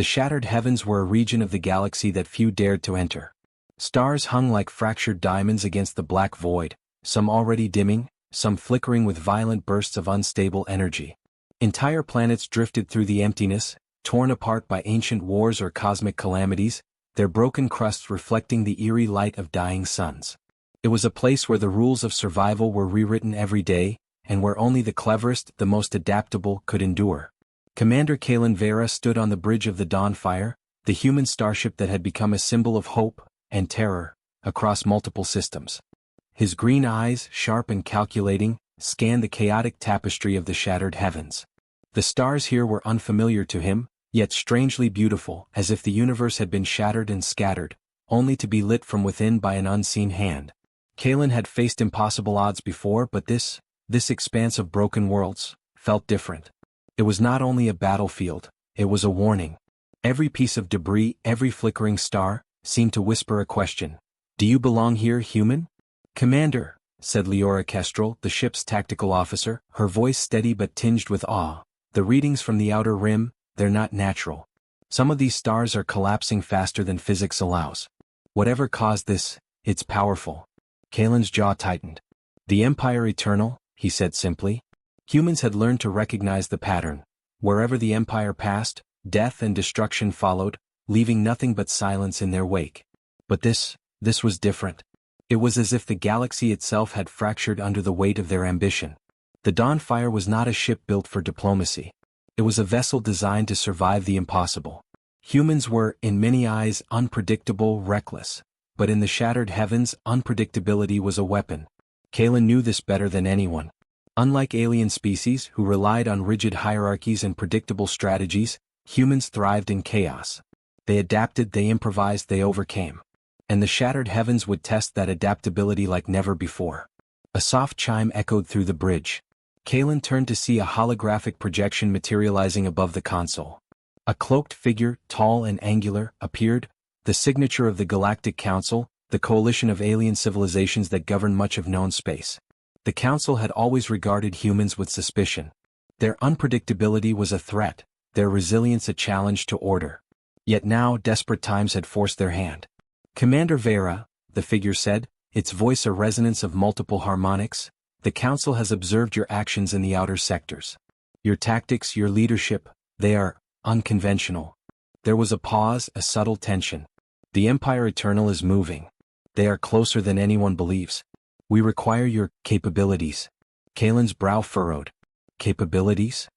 The shattered heavens were a region of the galaxy that few dared to enter. Stars hung like fractured diamonds against the black void, some already dimming, some flickering with violent bursts of unstable energy. Entire planets drifted through the emptiness, torn apart by ancient wars or cosmic calamities, their broken crusts reflecting the eerie light of dying suns. It was a place where the rules of survival were rewritten every day, and where only the cleverest, the most adaptable, could endure. Commander Kalen Vera stood on the bridge of the Dawnfire, the human starship that had become a symbol of hope and terror across multiple systems. His green eyes, sharp and calculating, scanned the chaotic tapestry of the shattered heavens. The stars here were unfamiliar to him, yet strangely beautiful, as if the universe had been shattered and scattered, only to be lit from within by an unseen hand. Kalen had faced impossible odds before, but this expanse of broken worlds, felt different. It was not only a battlefield, it was a warning. Every piece of debris, every flickering star, seemed to whisper a question. "Do you belong here, human?" "Commander," said Leora Kestrel, the ship's tactical officer, her voice steady but tinged with awe, "the readings from the outer rim, they're not natural. Some of these stars are collapsing faster than physics allows. Whatever caused this, it's powerful." Kalen's jaw tightened. "The Empire Eternal," he said simply. Humans had learned to recognize the pattern. Wherever the Empire passed, death and destruction followed, leaving nothing but silence in their wake. But this was different. It was as if the galaxy itself had fractured under the weight of their ambition. The Dawnfire was not a ship built for diplomacy. It was a vessel designed to survive the impossible. Humans were, in many eyes, unpredictable, reckless. But in the shattered heavens, unpredictability was a weapon. Kalen knew this better than anyone. Unlike alien species, who relied on rigid hierarchies and predictable strategies, humans thrived in chaos. They adapted, they improvised, they overcame. And the shattered heavens would test that adaptability like never before. A soft chime echoed through the bridge. Kalen turned to see a holographic projection materializing above the console. A cloaked figure, tall and angular, appeared, the signature of the Galactic Council, the coalition of alien civilizations that govern much of known space. The Council had always regarded humans with suspicion. Their unpredictability was a threat, their resilience a challenge to order. Yet now desperate times had forced their hand. "Commander Vera," the figure said, its voice a resonance of multiple harmonics, "the Council has observed your actions in the outer sectors. Your tactics, your leadership, they are unconventional." There was a pause, a subtle tension. "The Empire Eternal is moving. They are closer than anyone believes. We require your capabilities." Kalen's brow furrowed. "Capabilities?"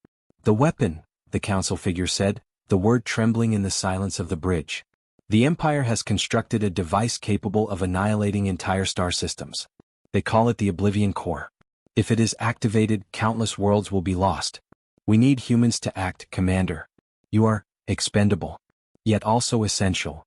"The weapon," the Council figure said, the word trembling in the silence of the bridge. "The Empire has constructed a device capable of annihilating entire star systems. They call it the Oblivion Core. If it is activated, countless worlds will be lost. We need humans to act, Commander. You are expendable, yet also essential."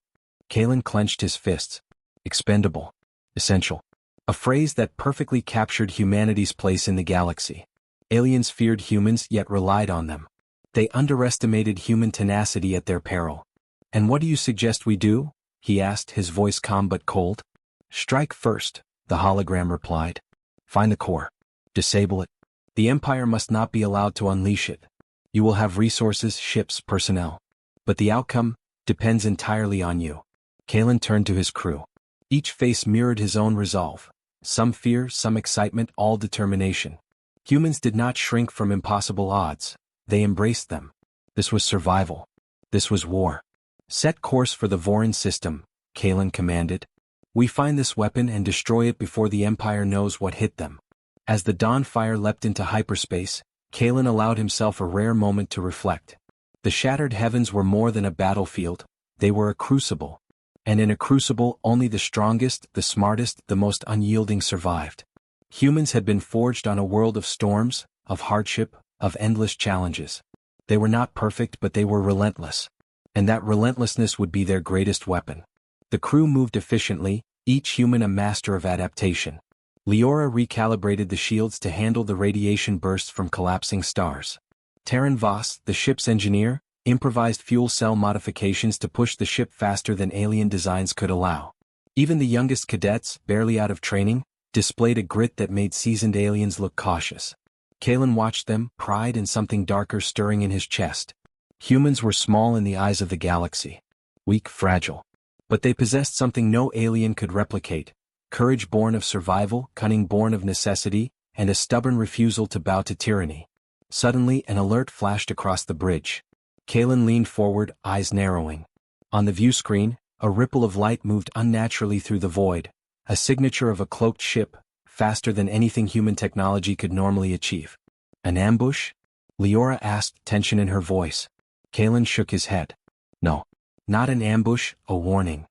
Kalen clenched his fists. Expendable. Essential. A phrase that perfectly captured humanity's place in the galaxy. Aliens feared humans yet relied on them. They underestimated human tenacity at their peril. "And what do you suggest we do?" he asked, his voice calm but cold. "Strike first," the hologram replied. "Find the core. Disable it. The Empire must not be allowed to unleash it. You will have resources, ships, personnel. But the outcome depends entirely on you." Kalen turned to his crew. Each face mirrored his own resolve. Some fear, some excitement, all determination. Humans did not shrink from impossible odds. They embraced them. This was survival. This was war. "Set course for the Vorin system," Kalen commanded. "We find this weapon and destroy it before the Empire knows what hit them." As the Dawnfire leapt into hyperspace, Kalen allowed himself a rare moment to reflect. The shattered heavens were more than a battlefield, they were a crucible. And in a crucible, only the strongest, the smartest, the most unyielding survived. Humans had been forged on a world of storms, of hardship, of endless challenges. They were not perfect, but they were relentless. And that relentlessness would be their greatest weapon. The crew moved efficiently, each human a master of adaptation. Leora recalibrated the shields to handle the radiation bursts from collapsing stars. Terran Voss, the ship's engineer, improvised fuel cell modifications to push the ship faster than alien designs could allow. Even the youngest cadets, barely out of training, displayed a grit that made seasoned aliens look cautious. Kalen watched them, pride and something darker stirring in his chest. Humans were small in the eyes of the galaxy. Weak, fragile. But they possessed something no alien could replicate: courage born of survival, cunning born of necessity, and a stubborn refusal to bow to tyranny. Suddenly an alert flashed across the bridge. Kalen leaned forward, eyes narrowing. On the view screen, a ripple of light moved unnaturally through the void, a signature of a cloaked ship, faster than anything human technology could normally achieve. An ambush? Leora asked, tension in her voice. Kalen shook his head. No. Not an ambush, a warning.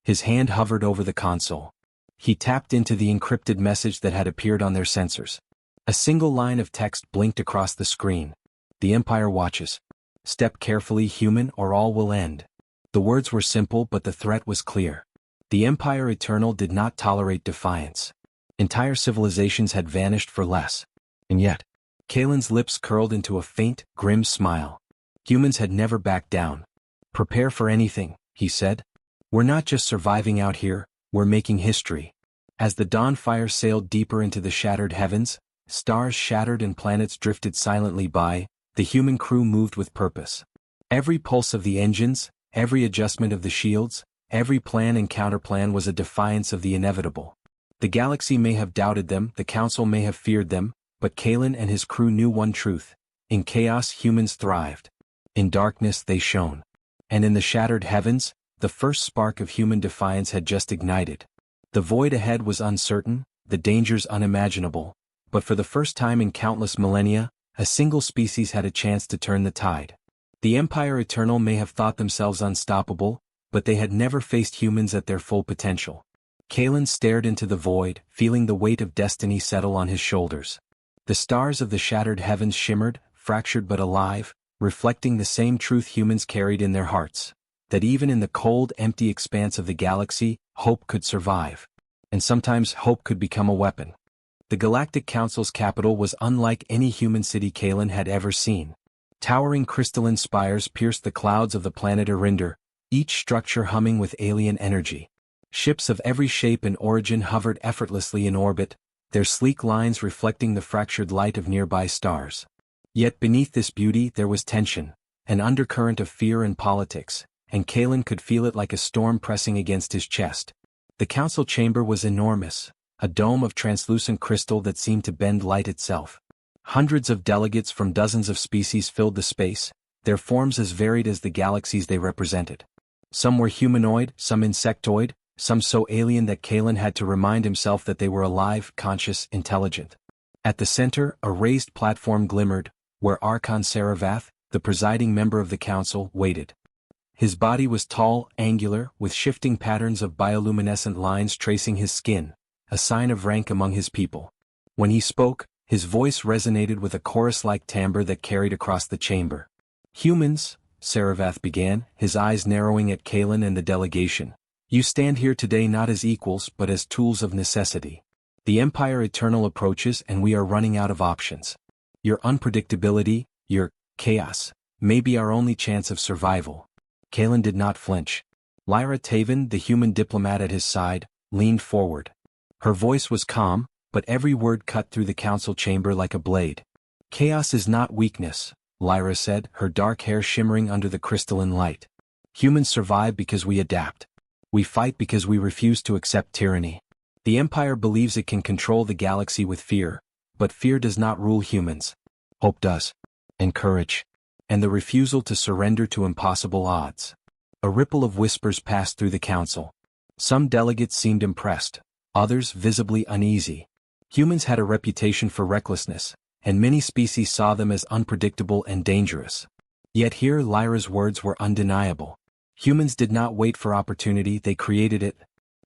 His hand hovered over the console. He tapped into the encrypted message that had appeared on their sensors. A single line of text blinked across the screen. The Empire watches. Step carefully, human, or all will end. The words were simple, but the threat was clear. The Empire Eternal did not tolerate defiance. Entire civilizations had vanished for less. And yet, Kalen's lips curled into a faint, grim smile. Humans had never backed down. Prepare for anything, he said. We're not just surviving out here, we're making history. As the dawn fire sailed deeper into the shattered heavens, stars shattered and planets drifted silently by, the human crew moved with purpose. Every pulse of the engines, every adjustment of the shields, every plan and counterplan was a defiance of the inevitable. The galaxy may have doubted them, the council may have feared them, but Kalen and his crew knew one truth: in chaos humans thrived. In darkness they shone. And in the shattered heavens, the first spark of human defiance had just ignited. The void ahead was uncertain, the dangers unimaginable, but for the first time in countless millennia, a single species had a chance to turn the tide. The Empire Eternal may have thought themselves unstoppable, but they had never faced humans at their full potential. Kalen stared into the void, feeling the weight of destiny settle on his shoulders. The stars of the shattered heavens shimmered, fractured but alive, reflecting the same truth humans carried in their hearts: that even in the cold, empty expanse of the galaxy, hope could survive. And sometimes hope could become a weapon. The Galactic Council's capital was unlike any human city Kalen had ever seen. Towering crystalline spires pierced the clouds of the planet Erinder, each structure humming with alien energy. Ships of every shape and origin hovered effortlessly in orbit, their sleek lines reflecting the fractured light of nearby stars. Yet beneath this beauty there was tension, an undercurrent of fear and politics, and Kalen could feel it like a storm pressing against his chest. The council chamber was enormous, a dome of translucent crystal that seemed to bend light itself. Hundreds of delegates from dozens of species filled the space, their forms as varied as the galaxies they represented. Some were humanoid, some insectoid, some so alien that Kalen had to remind himself that they were alive, conscious, intelligent. At the center, a raised platform glimmered, where Archon Saravath, the presiding member of the council, waited. His body was tall, angular, with shifting patterns of bioluminescent lines tracing his skin, a sign of rank among his people. When he spoke, his voice resonated with a chorus-like timbre that carried across the chamber. "Humans," Saravath began, his eyes narrowing at Kalen and the delegation, "you stand here today not as equals but as tools of necessity. The Empire Eternal approaches and we are running out of options. Your unpredictability, your chaos, may be our only chance of survival." Kalen did not flinch. Lyra Taven, the human diplomat at his side, leaned forward. Her voice was calm, but every word cut through the council chamber like a blade. "Chaos is not weakness," Lyra said, her dark hair shimmering under the crystalline light. "Humans survive because we adapt. We fight because we refuse to accept tyranny. The Empire believes it can control the galaxy with fear, but fear does not rule humans. Hope does. And courage. And the refusal to surrender to impossible odds." A ripple of whispers passed through the council. Some delegates seemed impressed, others visibly uneasy. Humans had a reputation for recklessness, and many species saw them as unpredictable and dangerous. Yet here Lyra's words were undeniable. Humans did not wait for opportunity, they created it.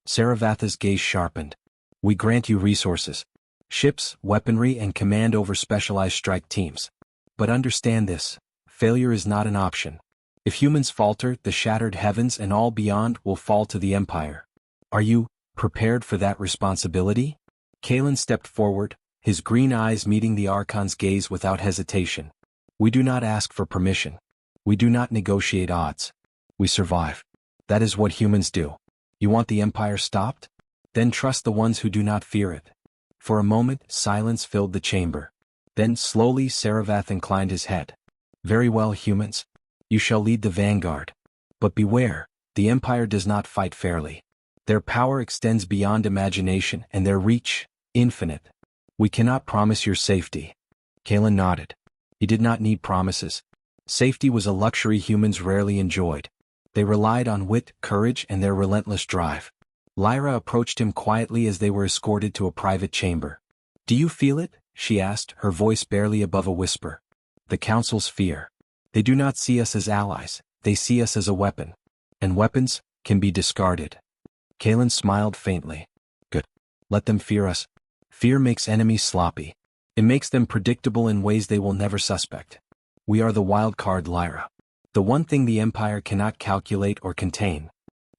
Saravatha's gaze sharpened. "We grant you resources. Ships, weaponry, and command over specialized strike teams. But understand this: failure is not an option. If humans falter, the shattered heavens and all beyond will fall to the Empire. Are you prepared for that responsibility?" Kalen stepped forward, his green eyes meeting the Archon's gaze without hesitation. "We do not ask for permission. We do not negotiate odds. We survive. That is what humans do. You want the Empire stopped? Then trust the ones who do not fear it." For a moment, silence filled the chamber. Then slowly Saravath inclined his head. "Very well, humans. You shall lead the vanguard. But beware, the Empire does not fight fairly. Their power extends beyond imagination and their reach, infinite. We cannot promise your safety. Kalen nodded. He did not need promises. Safety was a luxury humans rarely enjoyed. They relied on wit, courage, and their relentless drive. Lyra approached him quietly as they were escorted to a private chamber. Do you feel it? She asked, her voice barely above a whisper. The Council's fear. They do not see us as allies, they see us as a weapon. And weapons can be discarded. Kalen smiled faintly. Good. Let them fear us. Fear makes enemies sloppy. It makes them predictable in ways they will never suspect. We are the wild card, Lyra. The one thing the Empire cannot calculate or contain.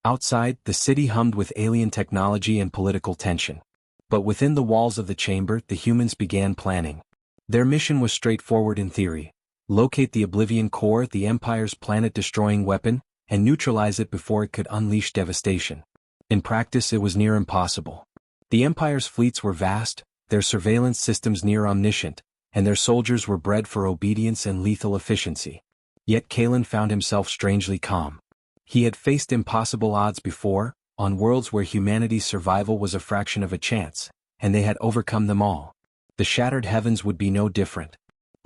Outside, the city hummed with alien technology and political tension. But within the walls of the chamber, the humans began planning. Their mission was straightforward in theory. Locate the Oblivion Core, the Empire's planet-destroying weapon, and neutralize it before it could unleash devastation. In practice, it was near impossible. The Empire's fleets were vast, their surveillance systems near omniscient, and their soldiers were bred for obedience and lethal efficiency. Yet Kalen found himself strangely calm. He had faced impossible odds before, on worlds where humanity's survival was a fraction of a chance, and they had overcome them all. The shattered heavens would be no different.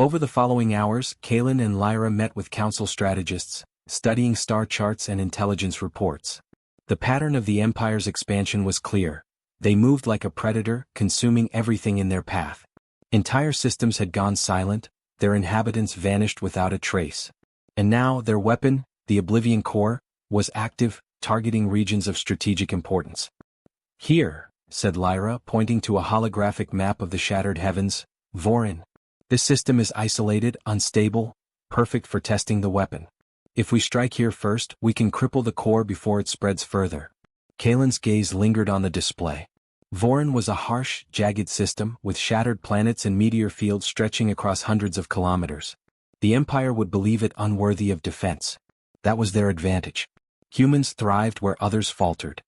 Over the following hours, Kalen and Lyra met with council strategists, studying star charts and intelligence reports. The pattern of the Empire's expansion was clear. They moved like a predator, consuming everything in their path. Entire systems had gone silent, their inhabitants vanished without a trace. And now their weapon, the Oblivion Core, was active, targeting regions of strategic importance. Here, said Lyra, pointing to a holographic map of the shattered heavens, Vorin. This system is isolated, unstable, perfect for testing the weapon. If we strike here first, we can cripple the core before it spreads further. Kalen's gaze lingered on the display. Vorin was a harsh, jagged system, with shattered planets and meteor fields stretching across hundreds of kilometers. The Empire would believe it unworthy of defense. That was their advantage. Humans thrived where others faltered.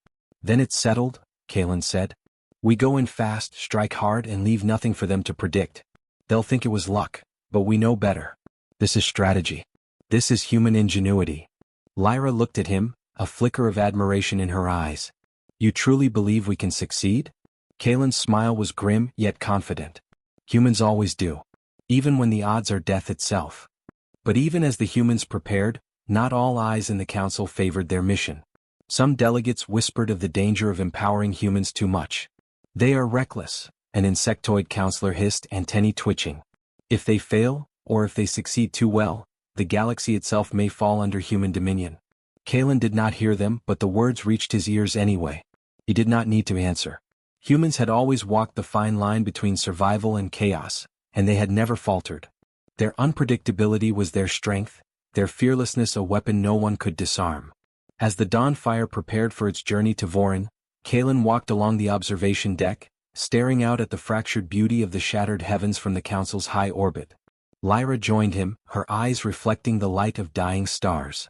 Then it's settled, Kalen said. We go in fast, strike hard, and leave nothing for them to predict. They'll think it was luck, but we know better. This is strategy. This is human ingenuity. Lyra looked at him, a flicker of admiration in her eyes. You truly believe we can succeed? Kalen's smile was grim yet confident. Humans always do. Even when the odds are death itself. But even as the humans prepared, not all eyes in the council favored their mission. Some delegates whispered of the danger of empowering humans too much. They are reckless, an insectoid counselor hissed, antennae twitching. If they fail, or if they succeed too well, the galaxy itself may fall under human dominion. Kalen did not hear them, but the words reached his ears anyway. He did not need to answer. Humans had always walked the fine line between survival and chaos, and they had never faltered. Their unpredictability was their strength, their fearlessness a weapon no one could disarm. As the Dawnfire prepared for its journey to Vorin, Kalen walked along the observation deck, staring out at the fractured beauty of the shattered heavens from the Council's high orbit. Lyra joined him, her eyes reflecting the light of dying stars.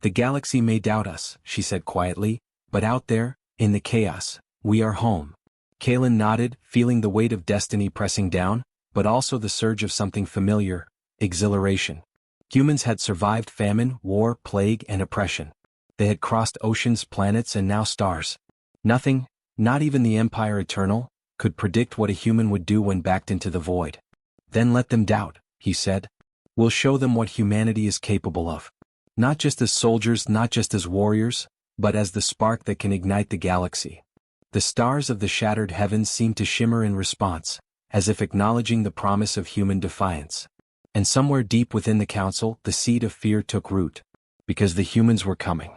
The galaxy may doubt us, she said quietly, but out there, in the chaos, we are home. Kalen nodded, feeling the weight of destiny pressing down, but also the surge of something familiar, exhilaration. Humans had survived famine, war, plague, and oppression. They had crossed oceans, planets, and now stars. Nothing, not even the Empire Eternal, could predict what a human would do when backed into the void. Then let them doubt, he said. We'll show them what humanity is capable of. Not just as soldiers, not just as warriors, but as the spark that can ignite the galaxy. The stars of the shattered heavens seemed to shimmer in response, as if acknowledging the promise of human defiance. And somewhere deep within the council, the seed of fear took root. Because the humans were coming.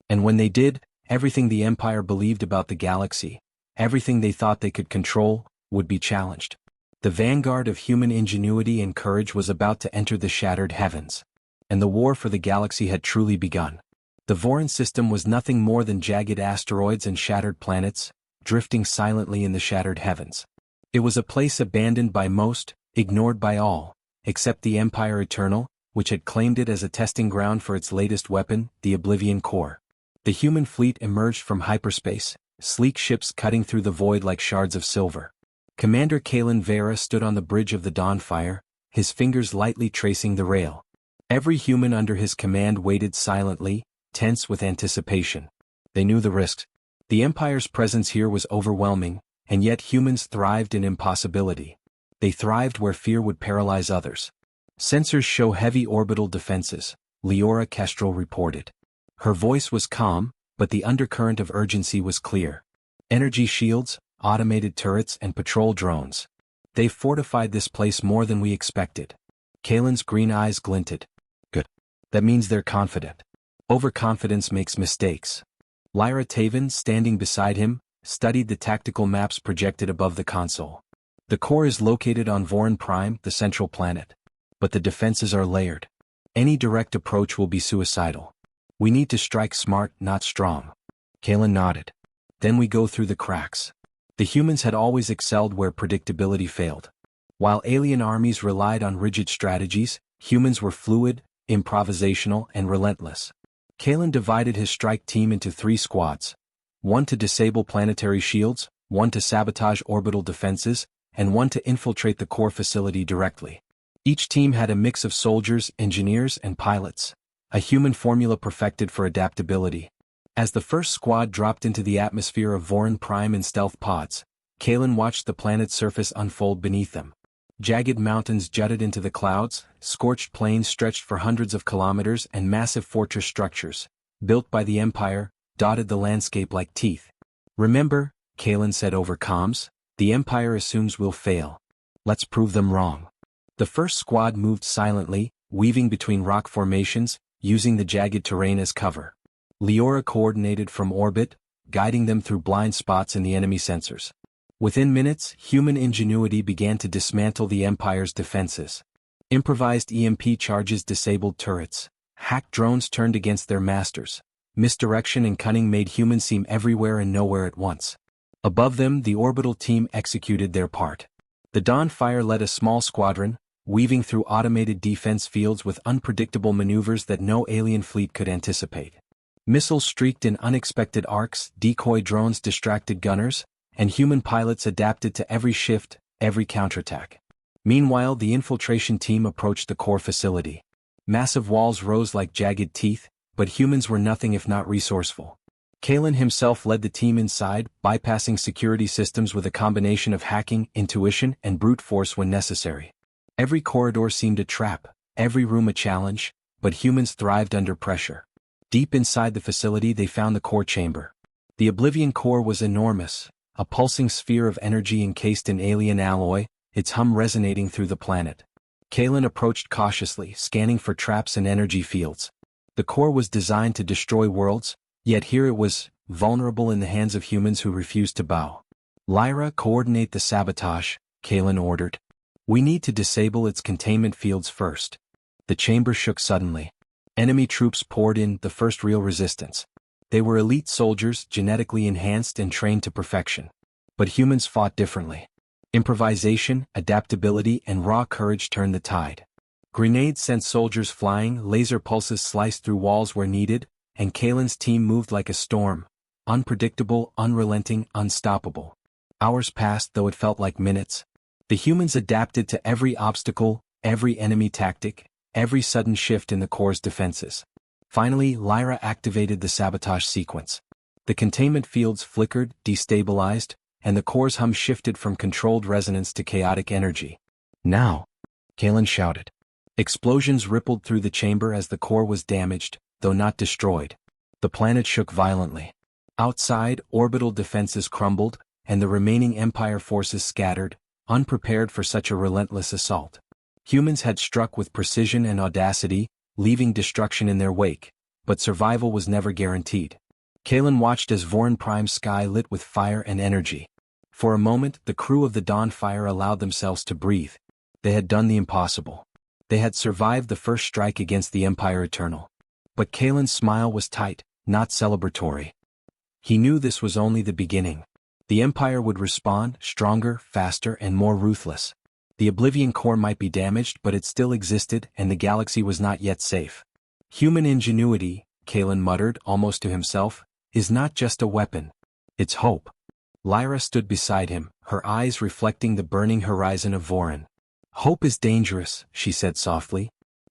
And when they did, everything the Empire believed about the galaxy, everything they thought they could control, would be challenged. The vanguard of human ingenuity and courage was about to enter the shattered heavens. And the war for the galaxy had truly begun. The Vorin system was nothing more than jagged asteroids and shattered planets, drifting silently in the shattered heavens. It was a place abandoned by most, ignored by all, except the Empire Eternal, which had claimed it as a testing ground for its latest weapon, the Oblivion Core. The human fleet emerged from hyperspace, sleek ships cutting through the void like shards of silver. Commander Kalen Vera stood on the bridge of the Dawnfire, his fingers lightly tracing the rail. Every human under his command waited silently, tense with anticipation. They knew the risks. The Empire's presence here was overwhelming, and yet humans thrived in impossibility. They thrived where fear would paralyze others. Sensors show heavy orbital defenses, Leora Kestrel reported. Her voice was calm, but the undercurrent of urgency was clear. Energy shields, automated turrets and patrol drones. They've fortified this place more than we expected. Kalen's green eyes glinted. Good. That means they're confident. Overconfidence makes mistakes. Lyra Taven, standing beside him, studied the tactical maps projected above the console. The core is located on Voron Prime, the central planet. But the defenses are layered. Any direct approach will be suicidal. We need to strike smart, not strong. Kalen nodded. Then we go through the cracks. The humans had always excelled where predictability failed. While alien armies relied on rigid strategies, humans were fluid, improvisational, and relentless. Kalen divided his strike team into 3 squads. 1 to disable planetary shields, 1 to sabotage orbital defenses, and 1 to infiltrate the core facility directly. Each team had a mix of soldiers, engineers, and pilots, a human formula perfected for adaptability. As the first squad dropped into the atmosphere of Voron Prime in stealth pods, Kalen watched the planet's surface unfold beneath them. Jagged mountains jutted into the clouds, scorched plains stretched for hundreds of kilometers, and massive fortress structures, built by the Empire, dotted the landscape like teeth. Remember, Kalen said over comms, the Empire assumes we'll fail. Let's prove them wrong. The first squad moved silently, weaving between rock formations, using the jagged terrain as cover. Leora coordinated from orbit, guiding them through blind spots in the enemy sensors. Within minutes, human ingenuity began to dismantle the Empire's defenses. Improvised EMP charges disabled turrets. Hacked drones turned against their masters. Misdirection and cunning made humans seem everywhere and nowhere at once. Above them, the orbital team executed their part. The Dawnfire led a small squadron, weaving through automated defense fields with unpredictable maneuvers that no alien fleet could anticipate. Missiles streaked in unexpected arcs, decoy drones distracted gunners, and human pilots adapted to every shift, every counterattack. Meanwhile, the infiltration team approached the core facility. Massive walls rose like jagged teeth, but humans were nothing if not resourceful. Kalen himself led the team inside, bypassing security systems with a combination of hacking, intuition, and brute force when necessary. Every corridor seemed a trap, every room a challenge, but humans thrived under pressure. Deep inside the facility they found the core chamber. The Oblivion core was enormous, a pulsing sphere of energy encased in alien alloy, its hum resonating through the planet. Kalen approached cautiously, scanning for traps and energy fields. The core was designed to destroy worlds, yet here it was, vulnerable in the hands of humans who refused to bow. Lyra, coordinate the sabotage, Kalen ordered. We need to disable its containment fields first. The chamber shook suddenly. Enemy troops poured in, the first real resistance. They were elite soldiers, genetically enhanced and trained to perfection. But humans fought differently. Improvisation, adaptability, and raw courage turned the tide. Grenades sent soldiers flying, laser pulses sliced through walls where needed, and Kalen's team moved like a storm. Unpredictable, unrelenting, unstoppable. Hours passed, though it felt like minutes. The humans adapted to every obstacle, every enemy tactic, every sudden shift in the core's defenses. Finally, Lyra activated the sabotage sequence. The containment fields flickered, destabilized, and the core's hum shifted from controlled resonance to chaotic energy. Now! Kalen shouted. Explosions rippled through the chamber as the core was damaged, though not destroyed. The planet shook violently. Outside, orbital defenses crumbled, and the remaining Empire forces scattered, unprepared for such a relentless assault. Humans had struck with precision and audacity, leaving destruction in their wake, but survival was never guaranteed. Kalen watched as Voron Prime's sky lit with fire and energy. For a moment, the crew of the Dawnfire allowed themselves to breathe. They had done the impossible. They had survived the first strike against the Empire Eternal. But Kalen's smile was tight, not celebratory. He knew this was only the beginning. The Empire would respond, stronger, faster, and more ruthless. The Oblivion core might be damaged, but it still existed, and the galaxy was not yet safe. Human ingenuity, Kalen muttered, almost to himself, is not just a weapon. It's hope. Lyra stood beside him, her eyes reflecting the burning horizon of Voron. Hope is dangerous, she said softly.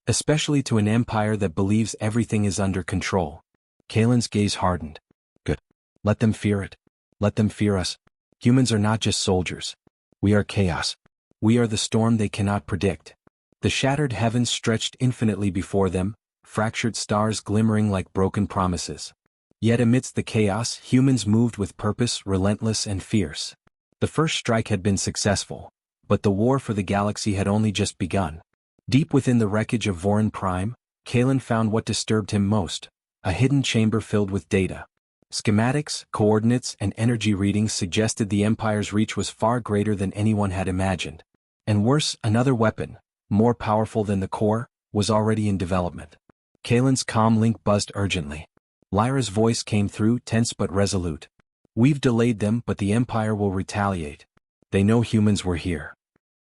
Especially to an empire that believes everything is under control. Kalen's gaze hardened. Good. Let them fear it. Let them fear us. Humans are not just soldiers. We are chaos. We are the storm they cannot predict. The shattered heavens stretched infinitely before them, fractured stars glimmering like broken promises. Yet amidst the chaos, humans moved with purpose, relentless and fierce. The first strike had been successful, but the war for the galaxy had only just begun. Deep within the wreckage of Vorin Prime, Kalen found what disturbed him most, a hidden chamber filled with data. Schematics, coordinates, and energy readings suggested the Empire's reach was far greater than anyone had imagined. And worse, another weapon, more powerful than the core, was already in development. Kalen's comm link buzzed urgently. Lyra's voice came through, tense but resolute. We've delayed them, but the Empire will retaliate. They know humans were here.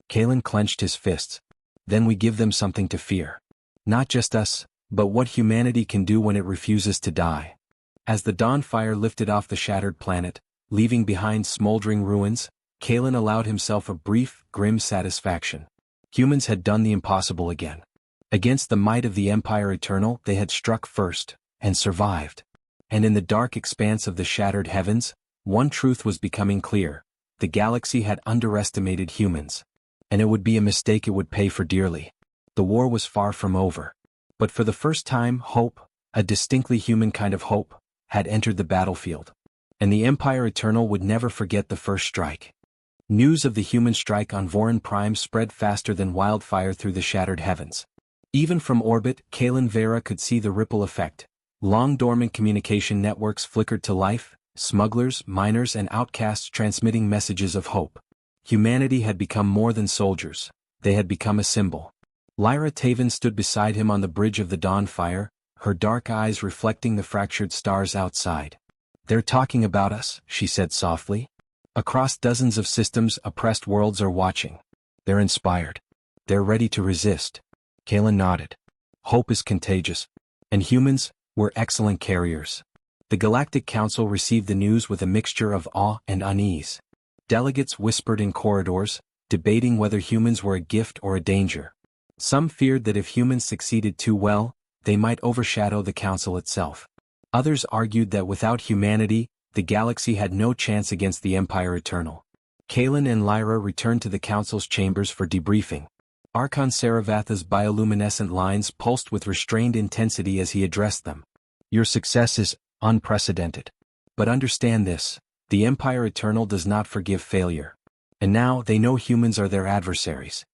Kalen clenched his fists. Then we give them something to fear. Not just us, but what humanity can do when it refuses to die. As the dawn fire lifted off the shattered planet, leaving behind smoldering ruins, Kalen allowed himself a brief, grim satisfaction. Humans had done the impossible again. Against the might of the Empire Eternal, they had struck first, and survived. And in the dark expanse of the shattered heavens, one truth was becoming clear. The galaxy had underestimated humans. And it would be a mistake it would pay for dearly. The war was far from over. But for the first time, hope, a distinctly human kind of hope, had entered the battlefield. And the Empire Eternal would never forget the first strike. News of the human strike on Vorin Prime spread faster than wildfire through the shattered heavens. Even from orbit, Kalen Vera could see the ripple effect. Long-dormant communication networks flickered to life, smugglers, miners and outcasts transmitting messages of hope. Humanity had become more than soldiers. They had become a symbol. Lyra Taven stood beside him on the bridge of the dawn fire, her dark eyes reflecting the fractured stars outside. They're talking about us, she said softly. Across dozens of systems, oppressed worlds are watching. They're inspired. They're ready to resist. Kalen nodded. Hope is contagious. And humans, we're excellent carriers. The Galactic Council received the news with a mixture of awe and unease. Delegates whispered in corridors, debating whether humans were a gift or a danger. Some feared that if humans succeeded too well, they might overshadow the Council itself. Others argued that without humanity, the galaxy had no chance against the Empire Eternal. Kalen and Lyra returned to the Council's chambers for debriefing. Archon Saravatha's bioluminescent lines pulsed with restrained intensity as he addressed them. Your success is unprecedented. But understand this, the Empire Eternal does not forgive failure. And now they know humans are their adversaries.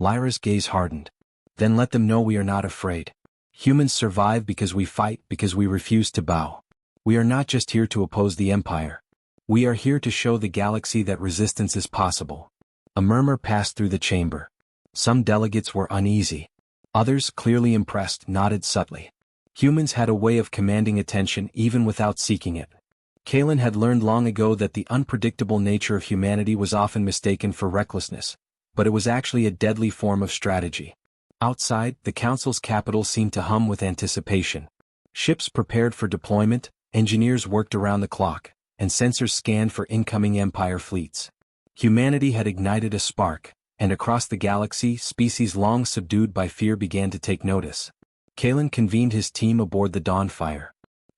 Lyra's gaze hardened. Then let them know we are not afraid. Humans survive because we fight, because we refuse to bow. We are not just here to oppose the Empire. We are here to show the galaxy that resistance is possible. A murmur passed through the chamber. Some delegates were uneasy. Others, clearly impressed, nodded subtly. Humans had a way of commanding attention even without seeking it. Kalen had learned long ago that the unpredictable nature of humanity was often mistaken for recklessness, but it was actually a deadly form of strategy. Outside, the Council's capital seemed to hum with anticipation. Ships prepared for deployment, engineers worked around the clock, and sensors scanned for incoming Empire fleets. Humanity had ignited a spark, and across the galaxy, species long subdued by fear began to take notice. Kalen convened his team aboard the Dawnfire.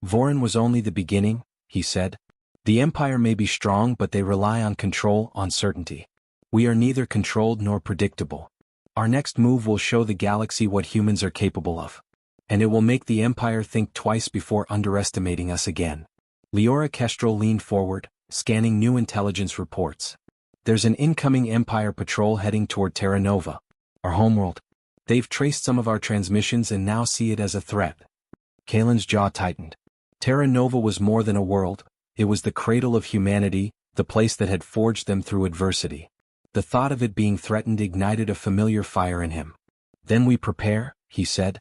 Vorin was only the beginning, he said. The Empire may be strong, but they rely on control, on certainty. We are neither controlled nor predictable. Our next move will show the galaxy what humans are capable of. And it will make the Empire think twice before underestimating us again. Leora Kestrel leaned forward, scanning new intelligence reports. There's an incoming Empire patrol heading toward Terra Nova, our homeworld. They've traced some of our transmissions and now see it as a threat. Kalen's jaw tightened. Terra Nova was more than a world, it was the cradle of humanity, the place that had forged them through adversity. The thought of it being threatened ignited a familiar fire in him. Then we prepare, he said.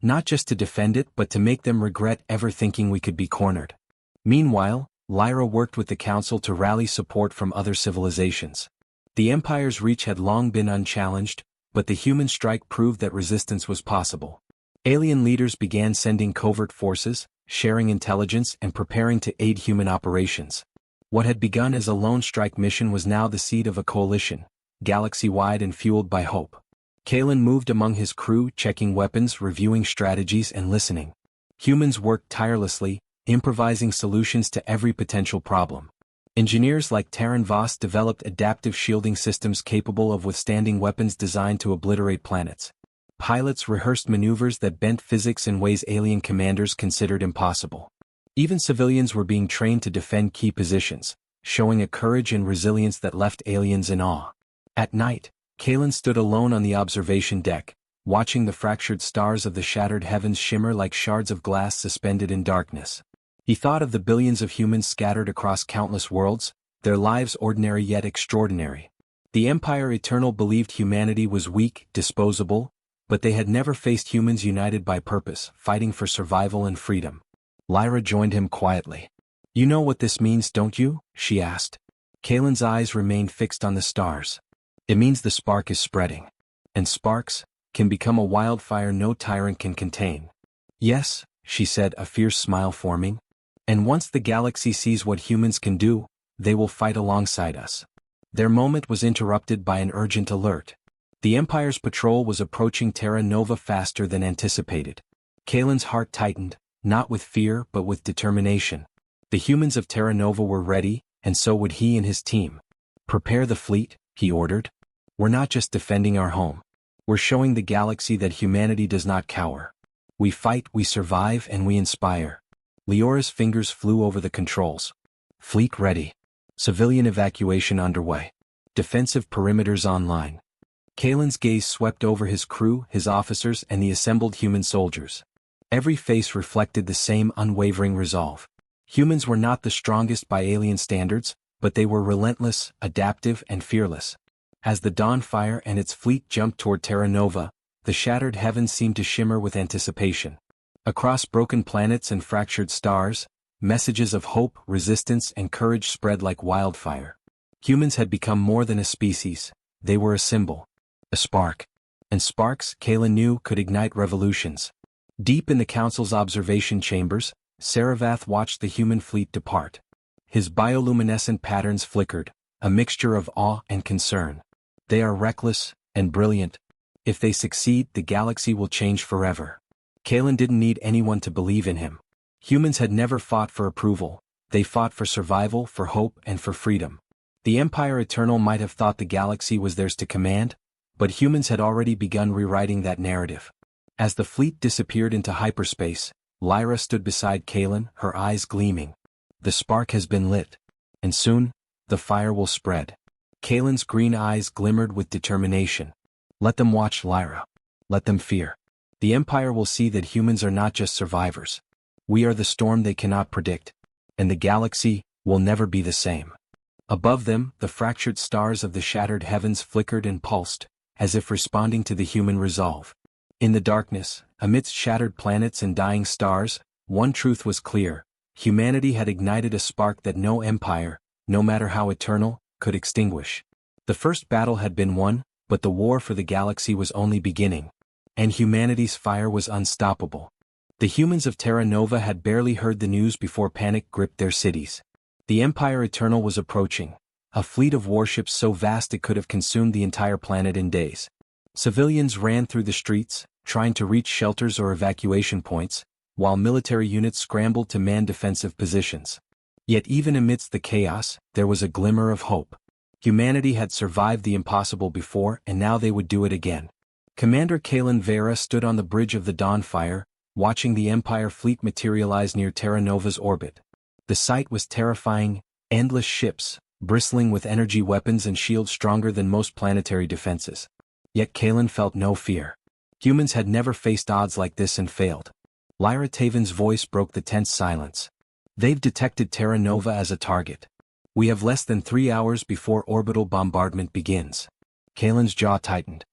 Not just to defend it but to make them regret ever thinking we could be cornered. Meanwhile, Lyra worked with the Council to rally support from other civilizations. The Empire's reach had long been unchallenged, but the human strike proved that resistance was possible. Alien leaders began sending covert forces, sharing intelligence and preparing to aid human operations. What had begun as a lone strike mission was now the seed of a coalition, galaxy-wide and fueled by hope. Kalen moved among his crew, checking weapons, reviewing strategies, and listening. Humans worked tirelessly, improvising solutions to every potential problem. Engineers like Terran Voss developed adaptive shielding systems capable of withstanding weapons designed to obliterate planets. Pilots rehearsed maneuvers that bent physics in ways alien commanders considered impossible. Even civilians were being trained to defend key positions, showing a courage and resilience that left aliens in awe. At night, Kalen stood alone on the observation deck, watching the fractured stars of the shattered heavens shimmer like shards of glass suspended in darkness. He thought of the billions of humans scattered across countless worlds, their lives ordinary yet extraordinary. The Empire Eternal believed humanity was weak, disposable, but they had never faced humans united by purpose, fighting for survival and freedom. Lyra joined him quietly. "You know what this means, don't you?" she asked. Kalen's eyes remained fixed on the stars. "It means the spark is spreading. And sparks can become a wildfire no tyrant can contain." "Yes," she said, a fierce smile forming. "And once the galaxy sees what humans can do, they will fight alongside us." Their moment was interrupted by an urgent alert. The Empire's patrol was approaching Terra Nova faster than anticipated. Kalen's heart tightened, not with fear but with determination. The humans of Terra Nova were ready, and so would he and his team. "Prepare the fleet," he ordered. "We're not just defending our home. We're showing the galaxy that humanity does not cower. We fight, we survive, and we inspire." Leora's fingers flew over the controls. "Fleet ready. Civilian evacuation underway. Defensive perimeters online." Kalen's gaze swept over his crew, his officers, and the assembled human soldiers. Every face reflected the same unwavering resolve. Humans were not the strongest by alien standards, but they were relentless, adaptive, and fearless. As the Dawnfire and its fleet jumped toward Terra Nova, the shattered heavens seemed to shimmer with anticipation. Across broken planets and fractured stars, messages of hope, resistance, and courage spread like wildfire. Humans had become more than a species, they were a symbol. A spark. And sparks, Kalen knew, could ignite revolutions. Deep in the Council's observation chambers, Saravath watched the human fleet depart. His bioluminescent patterns flickered, a mixture of awe and concern. "They are reckless and brilliant. If they succeed, the galaxy will change forever." Kalen didn't need anyone to believe in him. Humans had never fought for approval, they fought for survival, for hope, and for freedom. The Empire Eternal might have thought the galaxy was theirs to command, but humans had already begun rewriting that narrative. As the fleet disappeared into hyperspace, Lyra stood beside Kalen, her eyes gleaming. "The spark has been lit. And soon, the fire will spread." Kalen's green eyes glimmered with determination. "Let them watch, Lyra. Let them fear. The Empire will see that humans are not just survivors. We are the storm they cannot predict. And the galaxy will never be the same." Above them, the fractured stars of the shattered heavens flickered and pulsed, as if responding to the human resolve. In the darkness, amidst shattered planets and dying stars, one truth was clear: humanity had ignited a spark that no empire, no matter how eternal, could extinguish. The first battle had been won, but the war for the galaxy was only beginning. And humanity's fire was unstoppable. The humans of Terra Nova had barely heard the news before panic gripped their cities. The Empire Eternal was approaching, a fleet of warships so vast it could have consumed the entire planet in days. Civilians ran through the streets, trying to reach shelters or evacuation points, while military units scrambled to man defensive positions. Yet even amidst the chaos, there was a glimmer of hope. Humanity had survived the impossible before, and now they would do it again. Commander Kalen Vera stood on the bridge of the Dawnfire, watching the Empire fleet materialize near Terra Nova's orbit. The sight was terrifying: endless ships, bristling with energy weapons and shields stronger than most planetary defenses. Yet Kalen felt no fear. Humans had never faced odds like this and failed. Lyra Taven's voice broke the tense silence. "They've detected Terra Nova as a target. We have less than 3 hours before orbital bombardment begins." Kalen's jaw tightened.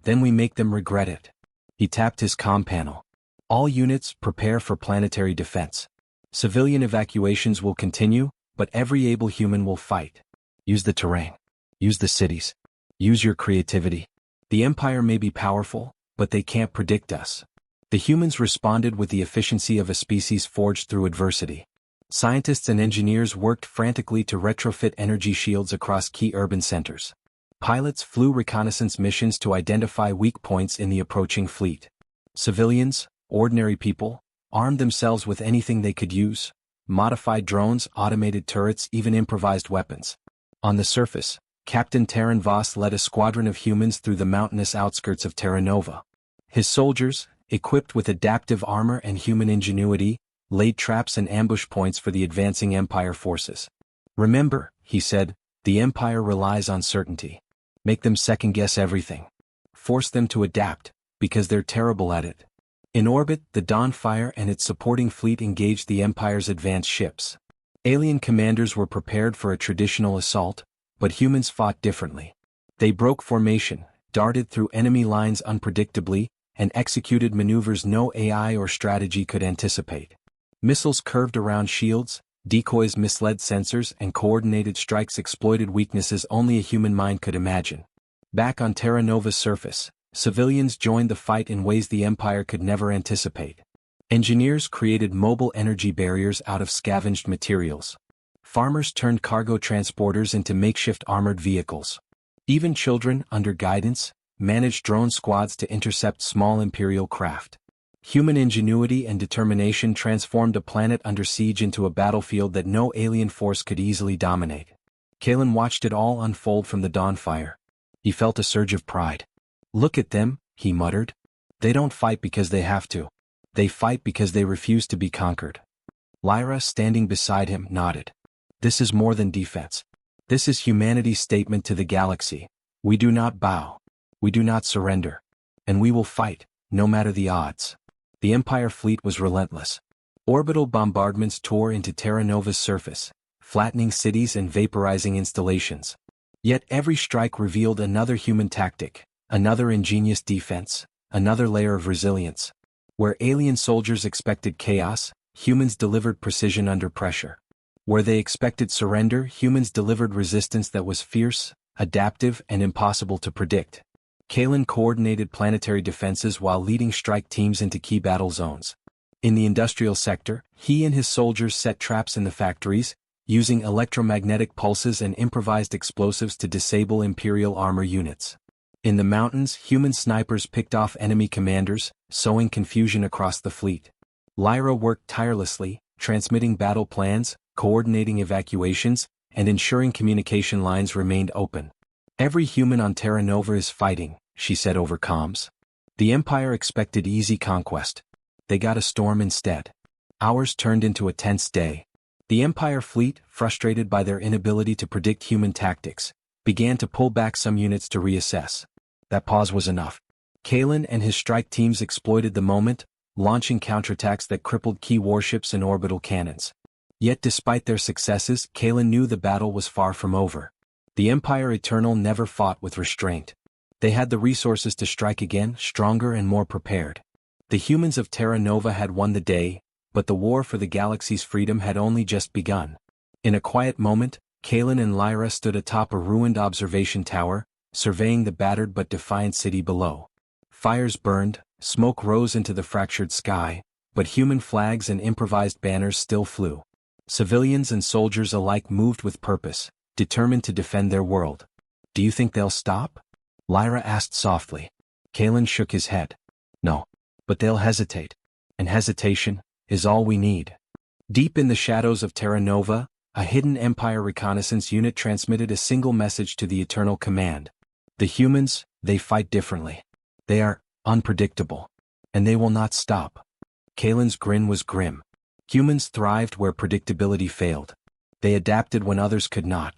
"Then we make them regret it." He tapped his comm panel. "All units, prepare for planetary defense. Civilian evacuations will continue, but every able human will fight. Use the terrain. Use the cities. Use your creativity. The Empire may be powerful, but they can't predict us." The humans responded with the efficiency of a species forged through adversity. Scientists and engineers worked frantically to retrofit energy shields across key urban centers. Pilots flew reconnaissance missions to identify weak points in the approaching fleet. Civilians, ordinary people, armed themselves with anything they could use: modified drones, automated turrets, even improvised weapons. On the surface, Captain Terran Voss led a squadron of humans through the mountainous outskirts of Terra Nova. His soldiers, equipped with adaptive armor and human ingenuity, laid traps and ambush points for the advancing Empire forces. "Remember," he said, "the Empire relies on certainty. Make them second-guess everything. Force them to adapt, because they're terrible at it." In orbit, the Dawnfire and its supporting fleet engaged the Empire's advanced ships. Alien commanders were prepared for a traditional assault, but humans fought differently. They broke formation, darted through enemy lines unpredictably, and executed maneuvers no AI or strategy could anticipate. Missiles curved around shields, decoys misled sensors, and coordinated strikes exploited weaknesses only a human mind could imagine. Back on Terra Nova's surface, civilians joined the fight in ways the Empire could never anticipate. Engineers created mobile energy barriers out of scavenged materials. Farmers turned cargo transporters into makeshift armored vehicles. Even children, under guidance, managed drone squads to intercept small Imperial craft. Human ingenuity and determination transformed a planet under siege into a battlefield that no alien force could easily dominate. Kalen watched it all unfold from the Dawnfire. He felt a surge of pride. "Look at them," he muttered. "They don't fight because they have to. They fight because they refuse to be conquered." Lyra, standing beside him, nodded. "This is more than defense. This is humanity's statement to the galaxy. We do not bow. We do not surrender. And we will fight, no matter the odds." The Empire fleet was relentless. Orbital bombardments tore into Terra Nova's surface, flattening cities and vaporizing installations. Yet every strike revealed another human tactic, another ingenious defense, another layer of resilience. Where alien soldiers expected chaos, humans delivered precision under pressure. Where they expected surrender, humans delivered resistance that was fierce, adaptive, and impossible to predict. Kalen coordinated planetary defenses while leading strike teams into key battle zones. In the industrial sector, he and his soldiers set traps in the factories, using electromagnetic pulses and improvised explosives to disable Imperial armor units. In the mountains, human snipers picked off enemy commanders, sowing confusion across the fleet. Lyra worked tirelessly, transmitting battle plans, coordinating evacuations, and ensuring communication lines remained open. "Every human on Terra Nova is fighting," she said over comms. The Empire expected easy conquest. They got a storm instead. Hours turned into a tense day. The Empire fleet, frustrated by their inability to predict human tactics, began to pull back some units to reassess. That pause was enough. Kalen and his strike teams exploited the moment, launching counterattacks that crippled key warships and orbital cannons. Yet despite their successes, Kalen knew the battle was far from over. The Empire Eternal never fought with restraint. They had the resources to strike again, stronger and more prepared. The humans of Terra Nova had won the day, but the war for the galaxy's freedom had only just begun. In a quiet moment, Kalen and Lyra stood atop a ruined observation tower, surveying the battered but defiant city below. Fires burned, smoke rose into the fractured sky, but human flags and improvised banners still flew. Civilians and soldiers alike moved with purpose, determined to defend their world. "Do you think they'll stop?" Lyra asked softly. Kalen shook his head. "No. But they'll hesitate. And hesitation is all we need." Deep in the shadows of Terra Nova, a hidden Empire reconnaissance unit transmitted a single message to the Eternal Command. "The humans, they fight differently. They are unpredictable. And they will not stop." Kalen's grin was grim. Humans thrived where predictability failed. They adapted when others could not.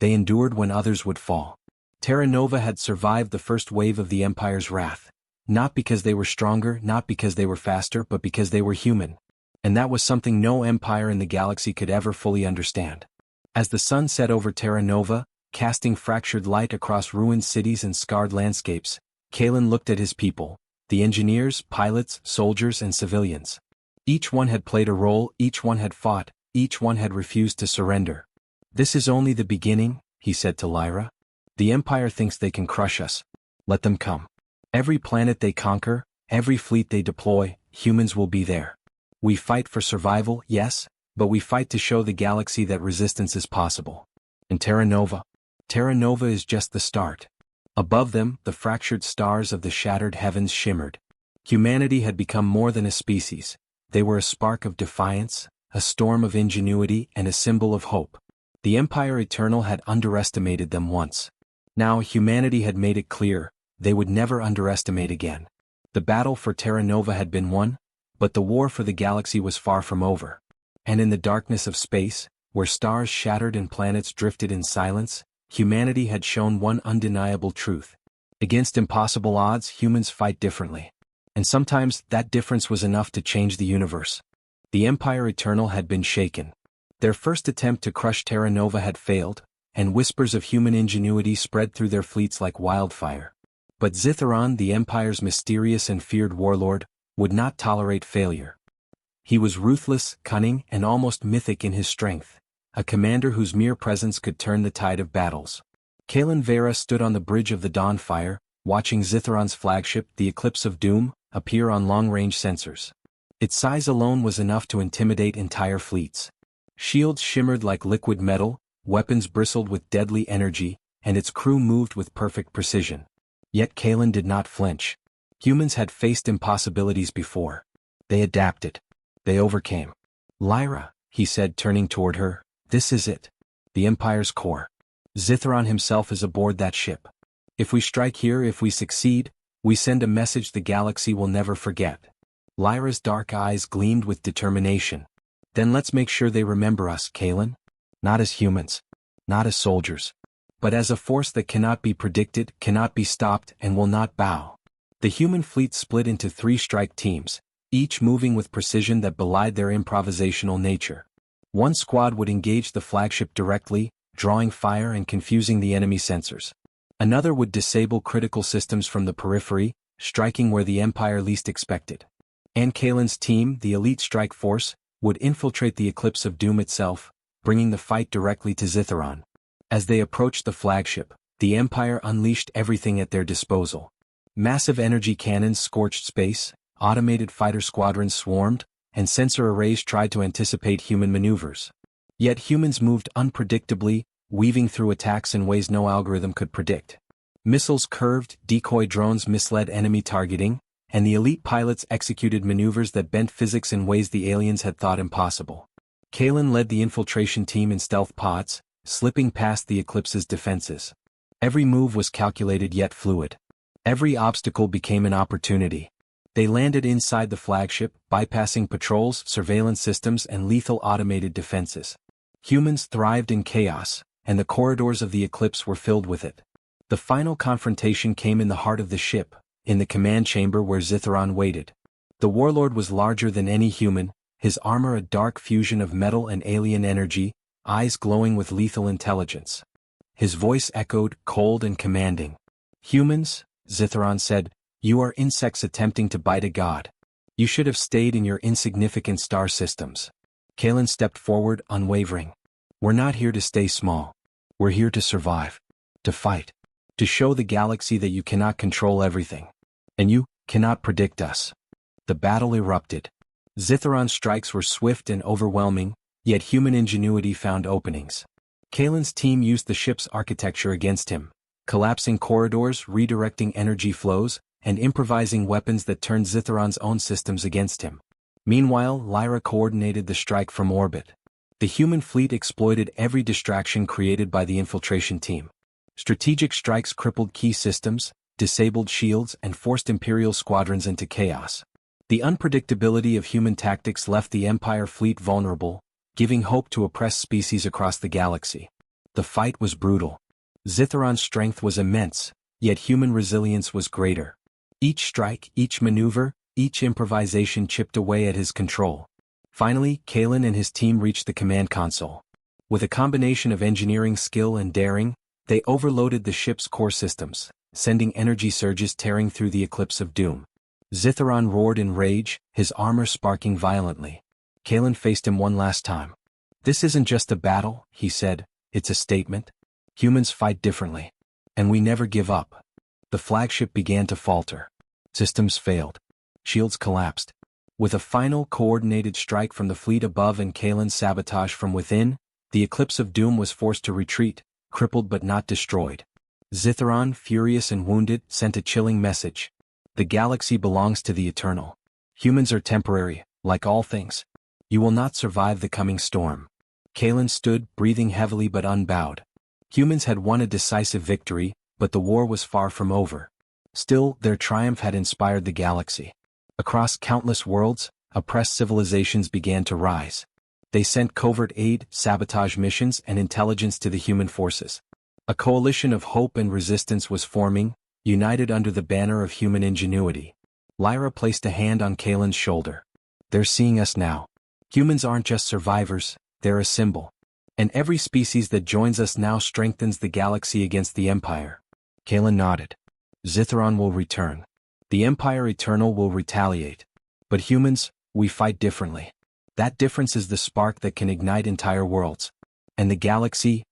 They endured when others would fall. Terra Nova had survived the first wave of the Empire's wrath. Not because they were stronger, not because they were faster, but because they were human. And that was something no empire in the galaxy could ever fully understand. As the sun set over Terra Nova, casting fractured light across ruined cities and scarred landscapes, Kalen looked at his people, the engineers, pilots, soldiers, and civilians. Each one had played a role, each one had fought, each one had refused to surrender. "This is only the beginning," he said to Lyra. "The Empire thinks they can crush us. Let them come. Every planet they conquer, every fleet they deploy, humans will be there. We fight for survival, yes, but we fight to show the galaxy that resistance is possible. In Terra Nova, Terra Nova is just the start. Above them, the fractured stars of the shattered heavens shimmered. Humanity had become more than a species. They were a spark of defiance, a storm of ingenuity, and a symbol of hope. The Empire Eternal had underestimated them once. Now humanity had made it clear, they would never underestimate again. The battle for Terra Nova had been won, but the war for the galaxy was far from over. And in the darkness of space, where stars shattered and planets drifted in silence, humanity had shown one undeniable truth. Against impossible odds, humans fight differently. And sometimes that difference was enough to change the universe. The Empire Eternal had been shaken. Their first attempt to crush Terra Nova had failed, and whispers of human ingenuity spread through their fleets like wildfire. But Zitharon, the Empire's mysterious and feared warlord, would not tolerate failure. He was ruthless, cunning, and almost mythic in his strength, a commander whose mere presence could turn the tide of battles. Kalen Vera stood on the bridge of the Dawnfire, watching Zitharon's flagship, the Eclipse of Doom, appear on long-range sensors. Its size alone was enough to intimidate entire fleets. Shields shimmered like liquid metal, weapons bristled with deadly energy, and its crew moved with perfect precision. Yet Kalen did not flinch. Humans had faced impossibilities before. They adapted. They overcame. "Lyra," he said, turning toward her, "this is it. The Empire's core. Zitharon himself is aboard that ship. If we strike here, if we succeed, we send a message the galaxy will never forget." Lyra's dark eyes gleamed with determination. "Then let's make sure they remember us, Kalen. Not as humans. Not as soldiers. But as a force that cannot be predicted, cannot be stopped, and will not bow." The human fleet split into 3 strike teams, each moving with precision that belied their improvisational nature. One squad would engage the flagship directly, drawing fire and confusing the enemy sensors. Another would disable critical systems from the periphery, striking where the Empire least expected. And Kalen's team, the elite strike force, would infiltrate the Eclipse of Doom itself, bringing the fight directly to Zitharon. As they approached the flagship, the Empire unleashed everything at their disposal. Massive energy cannons scorched space, automated fighter squadrons swarmed, and sensor arrays tried to anticipate human maneuvers. Yet humans moved unpredictably, weaving through attacks in ways no algorithm could predict. Missiles curved, decoy drones misled enemy targeting, and the elite pilots executed maneuvers that bent physics in ways the aliens had thought impossible. Kalen led the infiltration team in stealth pods, slipping past the Eclipse's defenses. Every move was calculated yet fluid. Every obstacle became an opportunity. They landed inside the flagship, bypassing patrols, surveillance systems, and lethal automated defenses. Humans thrived in chaos, and the corridors of the Eclipse were filled with it. The final confrontation came in the heart of the ship, in the command chamber where Zitharon waited. The warlord was larger than any human, his armor a dark fusion of metal and alien energy, eyes glowing with lethal intelligence. His voice echoed, cold and commanding. "Humans," Zitharon said, "you are insects attempting to bite a god. You should have stayed in your insignificant star systems." Kalen stepped forward, unwavering. "We're not here to stay small. We're here to survive. To fight. To show the galaxy that you cannot control everything. And you cannot predict us." The battle erupted. Zitharon's strikes were swift and overwhelming, yet human ingenuity found openings. Kalen's team used the ship's architecture against him, collapsing corridors, redirecting energy flows, and improvising weapons that turned Zitharon's own systems against him. Meanwhile, Lyra coordinated the strike from orbit. The human fleet exploited every distraction created by the infiltration team. Strategic strikes crippled key systems, disabled shields, and forced Imperial squadrons into chaos. The unpredictability of human tactics left the Empire fleet vulnerable, giving hope to oppressed species across the galaxy. The fight was brutal. Zitharon's strength was immense, yet human resilience was greater. Each strike, each maneuver, each improvisation chipped away at his control. Finally, Kalen and his team reached the command console. With a combination of engineering skill and daring, they overloaded the ship's core systems, sending energy surges tearing through the Eclipse of Doom. Zitharon roared in rage, his armor sparking violently. Kalen faced him one last time. "This isn't just a battle," he said, "it's a statement. Humans fight differently. And we never give up." The flagship began to falter. Systems failed. Shields collapsed. With a final coordinated strike from the fleet above and Kalen's sabotage from within, the Eclipse of Doom was forced to retreat, crippled but not destroyed. Zithron, furious and wounded, sent a chilling message. The galaxy belongs to the Eternal. Humans are temporary, like all things. You will not survive the coming storm. Kalen stood, breathing heavily but unbowed. Humans had won a decisive victory, but the war was far from over. Still, their triumph had inspired the galaxy. Across countless worlds, oppressed civilizations began to rise. They sent covert aid, sabotage missions, and intelligence to the human forces. A coalition of hope and resistance was forming, united under the banner of human ingenuity. Lyra placed a hand on Kalen's shoulder. They're seeing us now. Humans aren't just survivors, they're a symbol. And every species that joins us now strengthens the galaxy against the Empire. Kalen nodded. Zithron will return. The Empire Eternal will retaliate. But humans, we fight differently. That difference is the spark that can ignite entire worlds. And the galaxy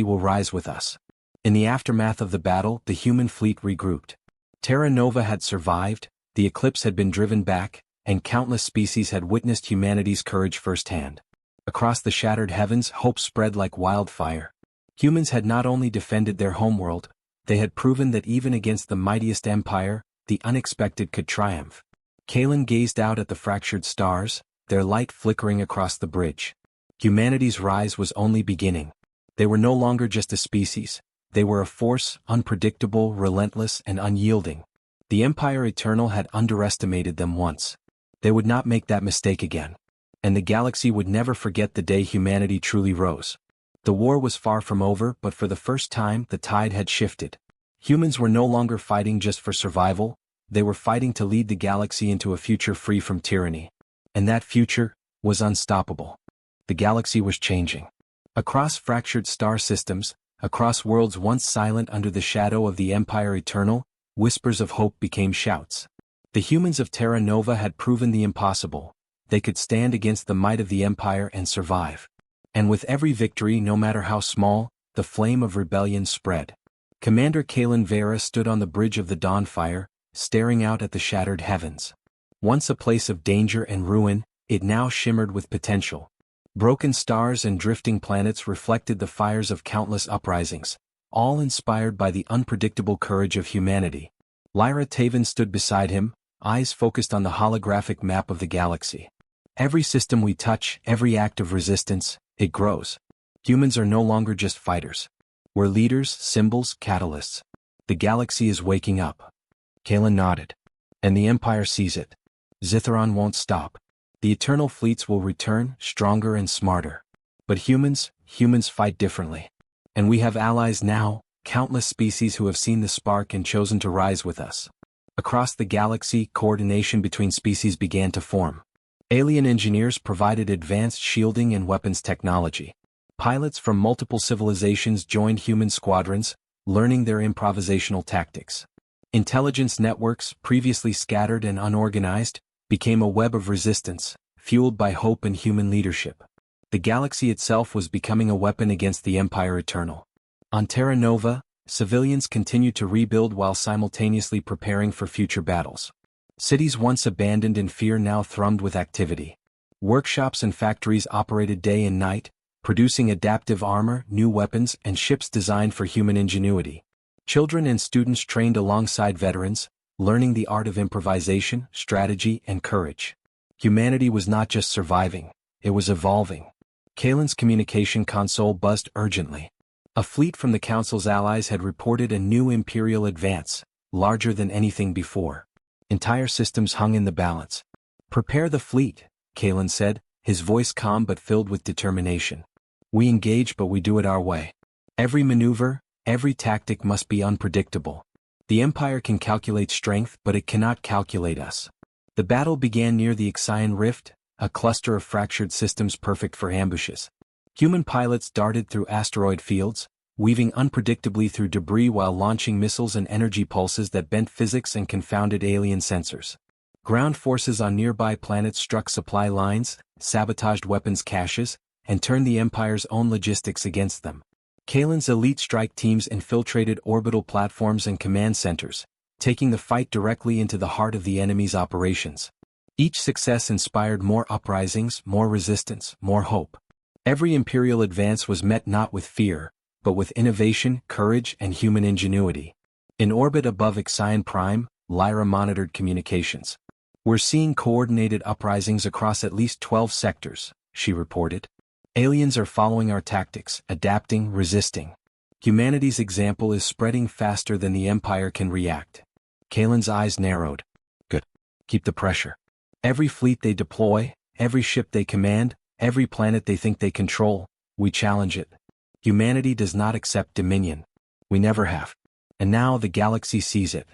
will rise with us. In the aftermath of the battle, the human fleet regrouped. Terra Nova had survived, the eclipse had been driven back, and countless species had witnessed humanity's courage firsthand. Across the shattered heavens, hope spread like wildfire. Humans had not only defended their homeworld, they had proven that even against the mightiest empire, the unexpected could triumph. Kalen gazed out at the fractured stars, their light flickering across the bridge. Humanity's rise was only beginning. They were no longer just a species. They were a force, unpredictable, relentless, and unyielding. The Empire Eternal had underestimated them once. They would not make that mistake again. And the galaxy would never forget the day humanity truly rose. The war was far from over, but for the first time, the tide had shifted. Humans were no longer fighting just for survival, they were fighting to lead the galaxy into a future free from tyranny. And that future was unstoppable. The galaxy was changing. Across fractured star systems, across worlds once silent under the shadow of the Empire Eternal, whispers of hope became shouts. The humans of Terra Nova had proven the impossible. They could stand against the might of the Empire and survive. And with every victory, no matter how small, the flame of rebellion spread. Commander Kalen Vera stood on the bridge of the Dawnfire, staring out at the shattered heavens. Once a place of danger and ruin, it now shimmered with potential. Broken stars and drifting planets reflected the fires of countless uprisings, all inspired by the unpredictable courage of humanity. Lyra Taven stood beside him, eyes focused on the holographic map of the galaxy. Every system we touch, every act of resistance, it grows. Humans are no longer just fighters. We're leaders, symbols, catalysts. The galaxy is waking up. Kalen nodded. And the Empire sees it. Zithron won't stop. The Eternal fleets will return, stronger and smarter. But humans fight differently. And we have allies now, countless species who have seen the spark and chosen to rise with us. Across the galaxy, coordination between species began to form. Alien engineers provided advanced shielding and weapons technology. Pilots from multiple civilizations joined human squadrons, learning their improvisational tactics. Intelligence networks, previously scattered and unorganized, became a web of resistance, fueled by hope and human leadership. The galaxy itself was becoming a weapon against the Empire Eternal. On Terra Nova, civilians continued to rebuild while simultaneously preparing for future battles. Cities once abandoned in fear now thrummed with activity. Workshops and factories operated day and night, producing adaptive armor, new weapons, and ships designed for human ingenuity. Children and students trained alongside veterans, learning the art of improvisation, strategy, and courage. Humanity was not just surviving, it was evolving. Kalen's communication console buzzed urgently. A fleet from the Council's allies had reported a new Imperial advance, larger than anything before. Entire systems hung in the balance. "Prepare the fleet," Kalen said, his voice calm but filled with determination. "We engage, but we do it our way. Every maneuver, every tactic must be unpredictable. The Empire can calculate strength, but it cannot calculate us." The battle began near the Ixion Rift, a cluster of fractured systems perfect for ambushes. Human pilots darted through asteroid fields, weaving unpredictably through debris while launching missiles and energy pulses that bent physics and confounded alien sensors. Ground forces on nearby planets struck supply lines, sabotaged weapons caches, and turned the Empire's own logistics against them. Kalen's elite strike teams infiltrated orbital platforms and command centers, taking the fight directly into the heart of the enemy's operations. Each success inspired more uprisings, more resistance, more hope. Every Imperial advance was met not with fear, but with innovation, courage, and human ingenuity. In orbit above Ixion Prime, Lyra monitored communications. "We're seeing coordinated uprisings across at least 12 sectors," she reported. "Aliens are following our tactics, adapting, resisting. Humanity's example is spreading faster than the Empire can react." Kalen's eyes narrowed. "Good. Keep the pressure. Every fleet they deploy, every ship they command, every planet they think they control, we challenge it. Humanity does not accept dominion. We never have. And now the galaxy sees it."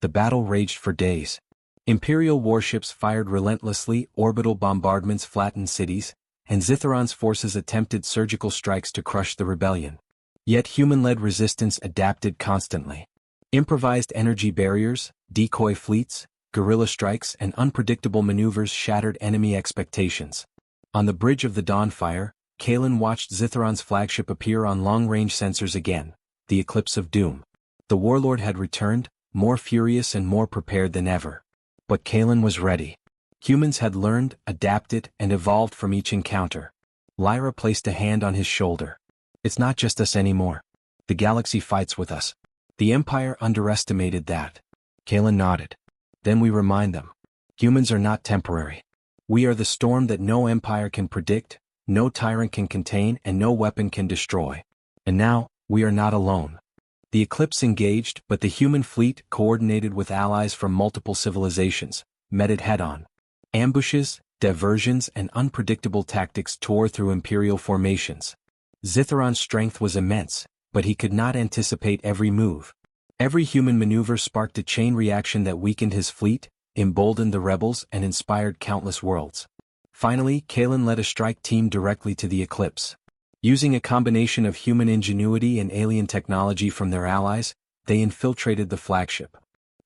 The battle raged for days. Imperial warships fired relentlessly, orbital bombardments flattened cities, and Zitharon's forces attempted surgical strikes to crush the rebellion. Yet human-led resistance adapted constantly. Improvised energy barriers, decoy fleets, guerrilla strikes, and unpredictable maneuvers shattered enemy expectations. On the bridge of the Dawnfire, Kalen watched Zitharon's flagship appear on long-range sensors again, the Eclipse of Doom. The warlord had returned, more furious and more prepared than ever. But Kalen was ready. Humans had learned, adapted, and evolved from each encounter. Lyra placed a hand on his shoulder. "It's not just us anymore. The galaxy fights with us. The Empire underestimated that." Kalen nodded. "Then we remind them. Humans are not temporary. We are the storm that no empire can predict, no tyrant can contain, and no weapon can destroy. And now, we are not alone." The Eclipse engaged, but the human fleet, coordinated with allies from multiple civilizations, met it head-on. Ambushes, diversions, and unpredictable tactics tore through Imperial formations. Zitharon's strength was immense, but he could not anticipate every move. Every human maneuver sparked a chain reaction that weakened his fleet, emboldened the rebels, and inspired countless worlds. Finally, Kalen led a strike team directly to the Eclipse. Using a combination of human ingenuity and alien technology from their allies, they infiltrated the flagship.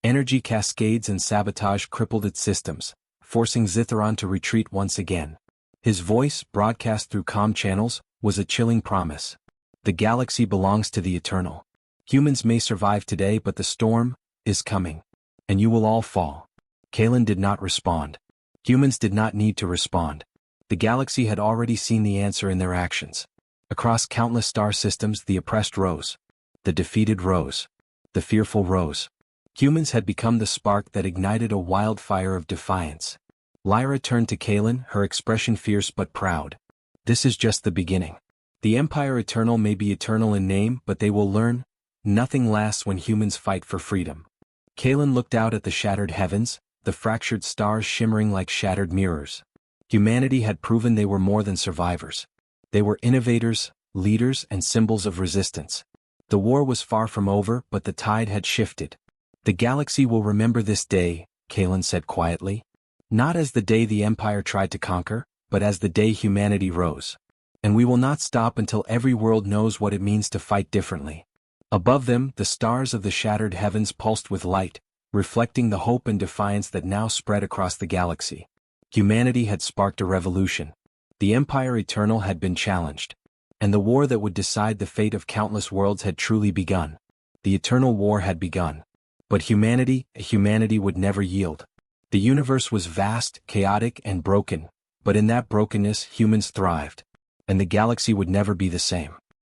Energy cascades and sabotage crippled its systems, forcing Zitharon to retreat once again. His voice, broadcast through comm channels, was a chilling promise. "The galaxy belongs to the Eternal. Humans may survive today, but the storm is coming. And you will all fall." Kalen did not respond. Humans did not need to respond. The galaxy had already seen the answer in their actions. Across countless star systems, the oppressed rose. The defeated rose. The fearful rose. Humans had become the spark that ignited a wildfire of defiance. Lyra turned to Kalen, her expression fierce but proud. "This is just the beginning. The Empire Eternal may be eternal in name, but they will learn, nothing lasts when humans fight for freedom." Kalen looked out at the shattered heavens, the fractured stars shimmering like shattered mirrors. Humanity had proven they were more than survivors. They were innovators, leaders, and symbols of resistance. The war was far from over, but the tide had shifted. "The galaxy will remember this day," Kalen said quietly. "Not as the day the Empire tried to conquer, but as the day humanity rose. And we will not stop until every world knows what it means to fight differently." Above them, the stars of the shattered heavens pulsed with light, reflecting the hope and defiance that now spread across the galaxy. Humanity had sparked a revolution. The Empire Eternal had been challenged. And the war that would decide the fate of countless worlds had truly begun. The Eternal War had begun. But humanity would never yield. The universe was vast, chaotic, and broken, but in that brokenness humans thrived. And the galaxy would never be the same.